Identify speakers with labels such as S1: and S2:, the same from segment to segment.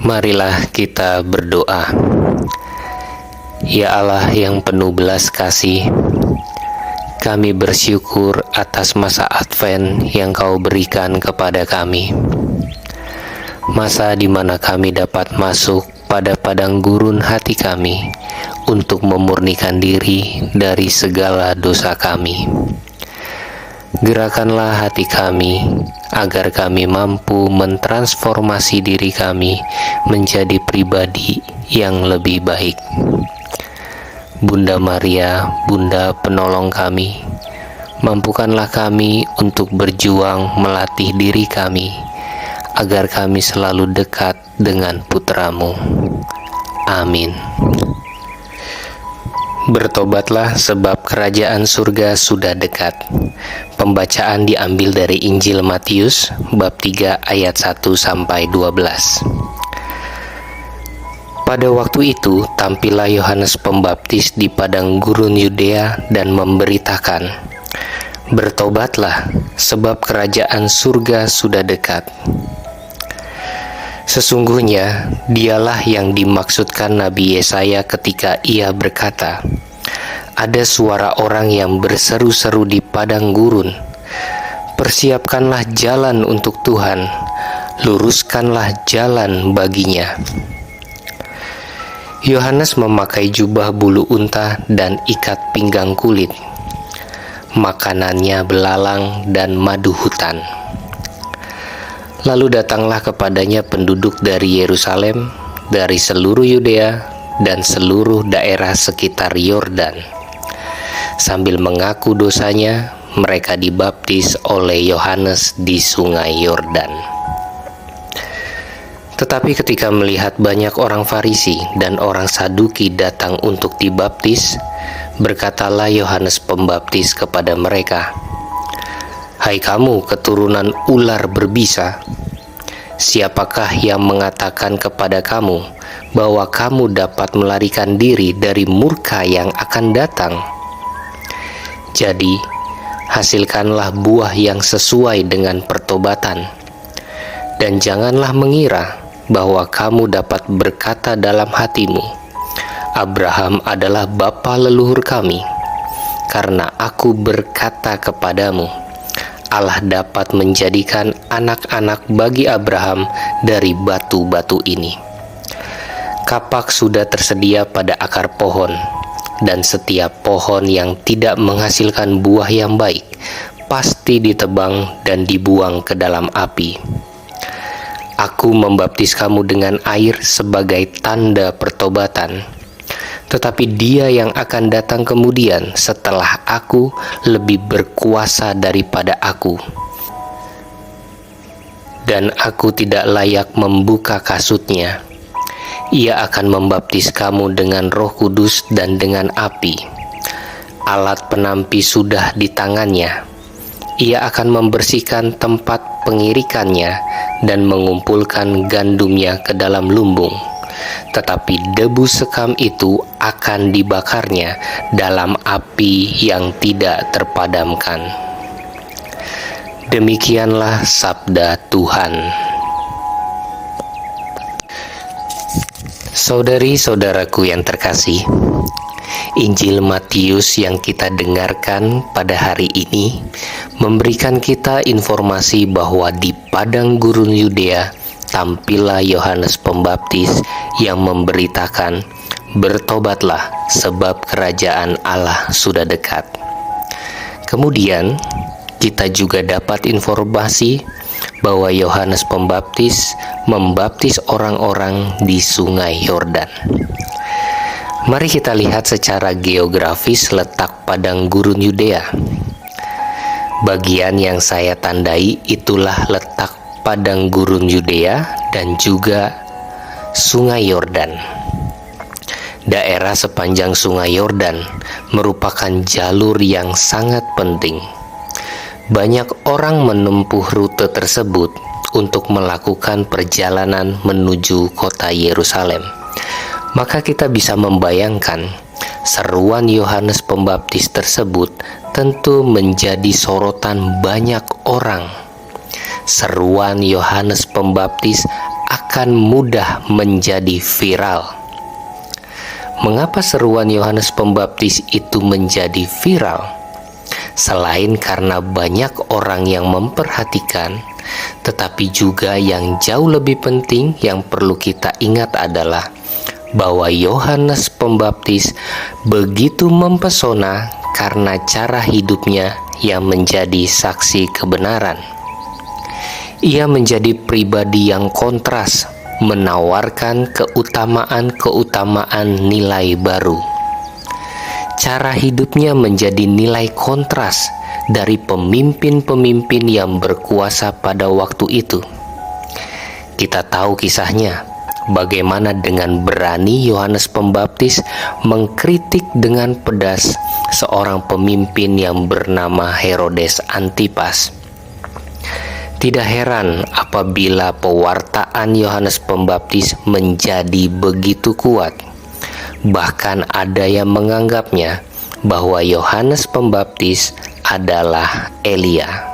S1: Marilah kita berdoa. Ya Allah yang penuh belas kasih, kami bersyukur atas masa Advent yang Kau berikan kepada kami. Masa di mana kami dapat masuk pada padang gurun hati kami untuk memurnikan diri dari segala dosa kami. Gerakanlah hati kami agar kami mampu mentransformasi diri kami menjadi pribadi yang lebih baik. Bunda Maria, Bunda penolong kami, mampukanlah kami untuk berjuang melatih diri kami agar kami selalu dekat dengan putra-Mu. Amin. Bertobatlah sebab kerajaan surga sudah dekat. Pembacaan diambil dari Injil Matius bab 3 ayat 1-12. Pada waktu itu tampillah Yohanes Pembaptis di padang gurun Yudea dan memberitakan, "Bertobatlah sebab kerajaan surga sudah dekat." Sesungguhnya dialah yang dimaksudkan Nabi Yesaya ketika ia berkata, "Ada suara orang yang berseru-seru di padang gurun, persiapkanlah jalan untuk Tuhan, luruskanlah jalan baginya." Yohanes memakai jubah bulu unta dan ikat pinggang kulit. Makanannya belalang dan madu hutan. Lalu datanglah kepadanya penduduk dari Yerusalem, dari seluruh Yudea, dan seluruh daerah sekitar Yordan. Sambil mengaku dosanya, mereka dibaptis oleh Yohanes di sungai Yordan. Tetapi ketika melihat banyak orang Farisi dan orang Saduki datang untuk dibaptis, berkatalah Yohanes Pembaptis kepada mereka, "Hai kamu keturunan ular berbisa, siapakah yang mengatakan kepada kamu bahwa kamu dapat melarikan diri dari murka yang akan datang? Jadi, hasilkanlah buah yang sesuai dengan pertobatan, dan janganlah mengira bahwa kamu dapat berkata dalam hatimu, 'Abraham adalah bapa leluhur kami,' karena aku berkata kepadamu, Allah dapat menjadikan anak-anak bagi Abraham dari batu-batu ini. Kapak sudah tersedia pada akar pohon, dan setiap pohon yang tidak menghasilkan buah yang baik pasti ditebang dan dibuang ke dalam api. Aku membaptis kamu dengan air sebagai tanda pertobatan, tetapi Dia yang akan datang kemudian setelah aku lebih berkuasa daripada aku. Dan aku tidak layak membuka kasutnya. Ia akan membaptis kamu dengan Roh Kudus dan dengan api. Alat penampi sudah di tangannya. Ia akan membersihkan tempat pengirikannya dan mengumpulkan gandumnya ke dalam lumbung. Tetapi debu sekam itu akan dibakarnya dalam api yang tidak terpadamkan." Demikianlah sabda Tuhan. Saudari-saudaraku yang terkasih, Injil Matius yang kita dengarkan pada hari ini memberikan kita informasi bahwa di padang gurun Yudea tampillah Yohanes Pembaptis yang memberitakan, "Bertobatlah sebab kerajaan Allah sudah dekat." Kemudian kita juga dapat informasi bahwa Yohanes Pembaptis membaptis orang-orang di sungai Yordan. Mari kita lihat secara geografis letak padang gurun Yudea. Bagian yang saya tandai itulah letak padang gurun Yudea dan juga sungai Yordan. Daerah sepanjang sungai Yordan merupakan jalur yang sangat penting. Banyak orang menempuh rute tersebut untuk melakukan perjalanan menuju kota Yerusalem. Maka kita bisa membayangkan seruan Yohanes Pembaptis tersebut tentu menjadi sorotan banyak orang. Seruan Yohanes Pembaptis akan mudah menjadi viral. Mengapa seruan Yohanes Pembaptis itu menjadi viral? Selain karena banyak orang yang memperhatikan, tetapi juga yang jauh lebih penting yang perlu kita ingat adalah bahwa Yohanes Pembaptis begitu mempesona karena cara hidupnya yang menjadi saksi kebenaran. Ia menjadi pribadi yang kontras, menawarkan keutamaan-keutamaan nilai baru. Cara hidupnya menjadi nilai kontras dari pemimpin-pemimpin yang berkuasa pada waktu itu. Kita tahu kisahnya, bagaimana dengan berani Yohanes Pembaptis mengkritik dengan pedas seorang pemimpin yang bernama Herodes Antipas. Tidak heran apabila pewartaan Yohanes Pembaptis menjadi begitu kuat. Bahkan ada yang menganggapnya bahwa Yohanes Pembaptis adalah Elia.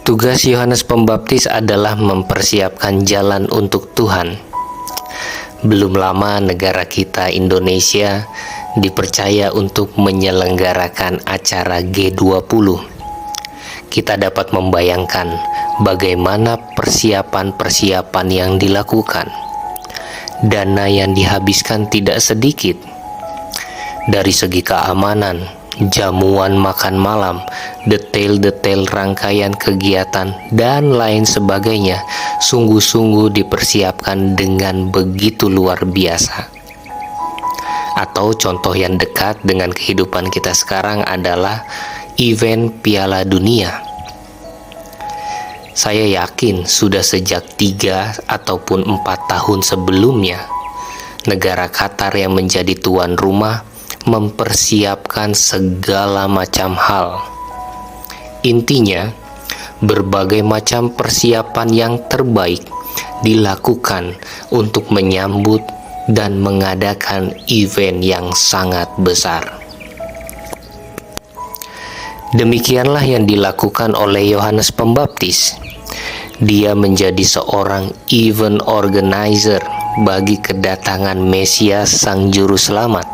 S1: Tugas Yohanes Pembaptis adalah mempersiapkan jalan untuk Tuhan. Belum lama negara kita Indonesia dipercaya untuk menyelenggarakan acara G20. Kita dapat membayangkan bagaimana persiapan-persiapan yang dilakukan. Dana yang dihabiskan tidak sedikit. Dari segi keamanan, jamuan makan malam, detail-detail rangkaian kegiatan, dan lain sebagainya sungguh-sungguh dipersiapkan dengan begitu luar biasa. Atau contoh yang dekat dengan kehidupan kita sekarang adalah event Piala Dunia. Saya yakin sudah sejak 3 ataupun 4 tahun sebelumnya, negara Qatar yang menjadi tuan rumah mempersiapkan segala macam hal. Intinya, berbagai macam persiapan yang terbaik dilakukan untuk menyambut dan mengadakan event yang sangat besar. Demikianlah yang dilakukan oleh Yohanes Pembaptis. Dia menjadi seorang event organizer bagi kedatangan Mesias Sang Juru Selamat.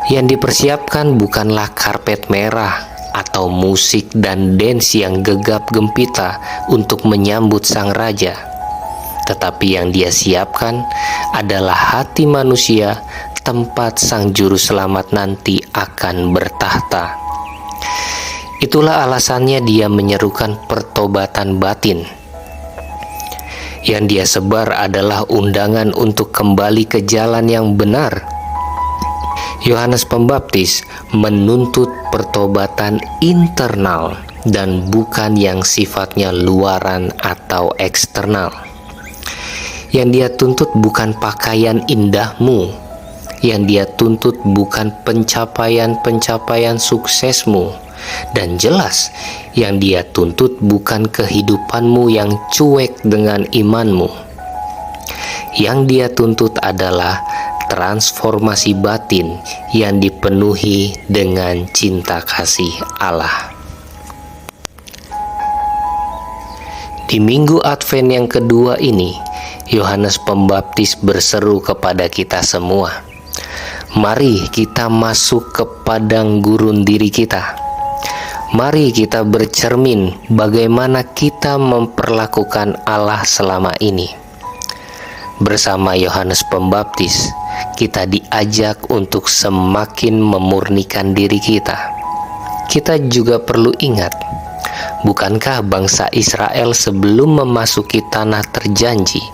S1: Yang dipersiapkan bukanlah karpet merah atau musik dan dance yang gegap gempita untuk menyambut Sang Raja. Tetapi yang dia siapkan adalah hati manusia, tempat Sang Juru Selamat nanti akan bertahta. Itulah alasannya dia menyerukan pertobatan batin. Yang dia sebar adalah undangan untuk kembali ke jalan yang benar. Yohanes Pembaptis menuntut pertobatan internal dan bukan yang sifatnya luaran atau eksternal. Yang dia tuntut bukan pakaian indahmu. Yang dia tuntut bukan pencapaian-pencapaian suksesmu. Dan jelas, yang dia tuntut bukan kehidupanmu yang cuek dengan imanmu. Yang dia tuntut adalah transformasi batin yang dipenuhi dengan cinta kasih Allah. Di minggu Advent yang kedua ini, Yohanes Pembaptis berseru kepada kita semua, mari kita masuk ke padang gurun diri kita. Mari kita bercermin bagaimana kita memperlakukan Allah selama ini. Bersama Yohanes Pembaptis, kita diajak untuk semakin memurnikan diri kita. Kita juga perlu ingat, bukankah bangsa Israel sebelum memasuki tanah terjanji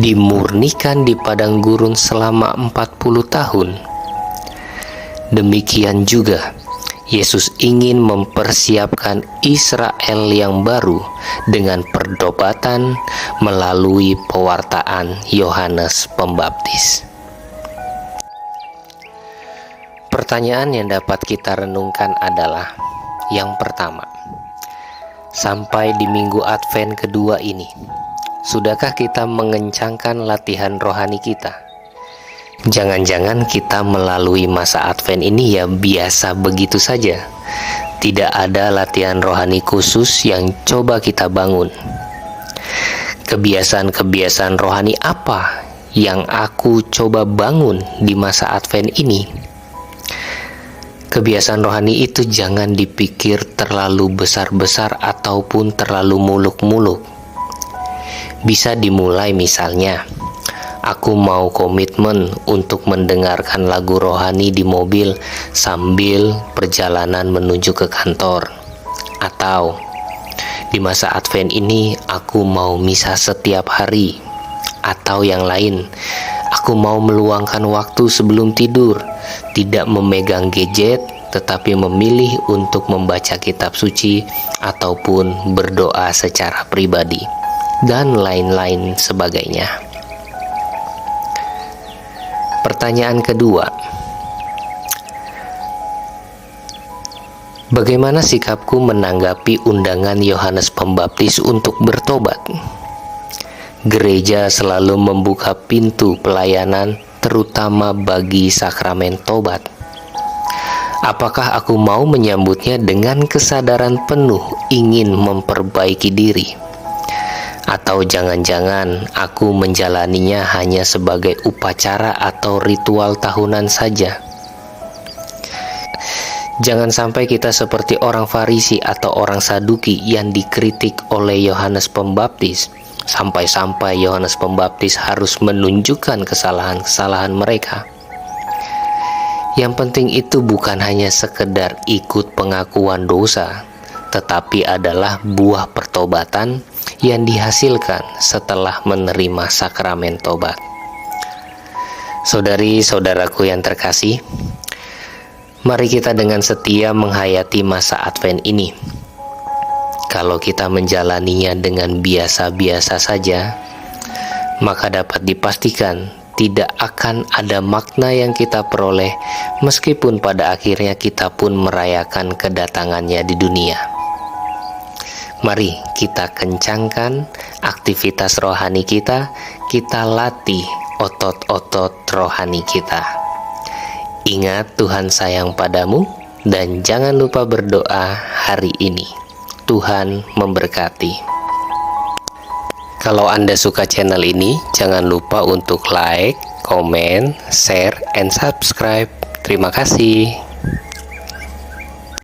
S1: dimurnikan di padang gurun selama 40 tahun? Demikian juga Yesus ingin mempersiapkan Israel yang baru dengan pertobatan melalui pewartaan Yohanes Pembaptis. Pertanyaan yang dapat kita renungkan adalah, yang pertama, sampai di minggu Advent kedua ini, sudahkah kita mengencangkan latihan rohani kita? Jangan-jangan kita melalui masa Advent ini ya biasa begitu saja, Tidak ada latihan rohani khusus yang coba kita bangun. Kebiasaan-kebiasaan rohani apa yang aku coba bangun di masa Advent ini? Kebiasaan rohani itu jangan dipikir terlalu besar-besar ataupun terlalu muluk-muluk. Bisa dimulai misalnya, aku mau komitmen untuk mendengarkan lagu rohani di mobil sambil perjalanan menuju ke kantor. Atau, di masa Advent ini aku mau misa setiap hari. Atau yang lain, aku mau meluangkan waktu sebelum tidur, tidak memegang gadget, tetapi memilih untuk membaca kitab suci ataupun berdoa secara pribadi, dan lain-lain sebagainya. Pertanyaan kedua, bagaimana sikapku menanggapi undangan Yohanes Pembaptis untuk bertobat? Gereja selalu membuka pintu pelayanan, terutama bagi sakramen tobat. Apakah aku mau menyambutnya dengan kesadaran penuh ingin memperbaiki diri? Atau jangan-jangan aku menjalaninya hanya sebagai upacara atau ritual tahunan saja? Jangan sampai kita seperti orang Farisi atau orang Saduki yang dikritik oleh Yohanes Pembaptis. Sampai-sampai Yohanes Pembaptis harus menunjukkan kesalahan-kesalahan mereka. Yang penting itu bukan hanya sekedar ikut pengakuan dosa, tetapi adalah buah pertobatan yang dihasilkan setelah menerima sakramen tobat. Saudari-saudaraku yang terkasih, mari kita dengan setia menghayati masa Advent ini. Kalau kita menjalaninya dengan biasa-biasa saja, maka dapat dipastikan tidak akan ada makna yang kita peroleh, meskipun pada akhirnya kita pun merayakan kedatangannya di dunia. Mari kita kencangkan aktivitas rohani kita latih otot-otot rohani kita. Ingat, Tuhan sayang padamu, dan jangan lupa berdoa hari ini. Tuhan memberkati. Kalau Anda suka channel ini, jangan lupa untuk like, comment, share, and subscribe. Terima kasih.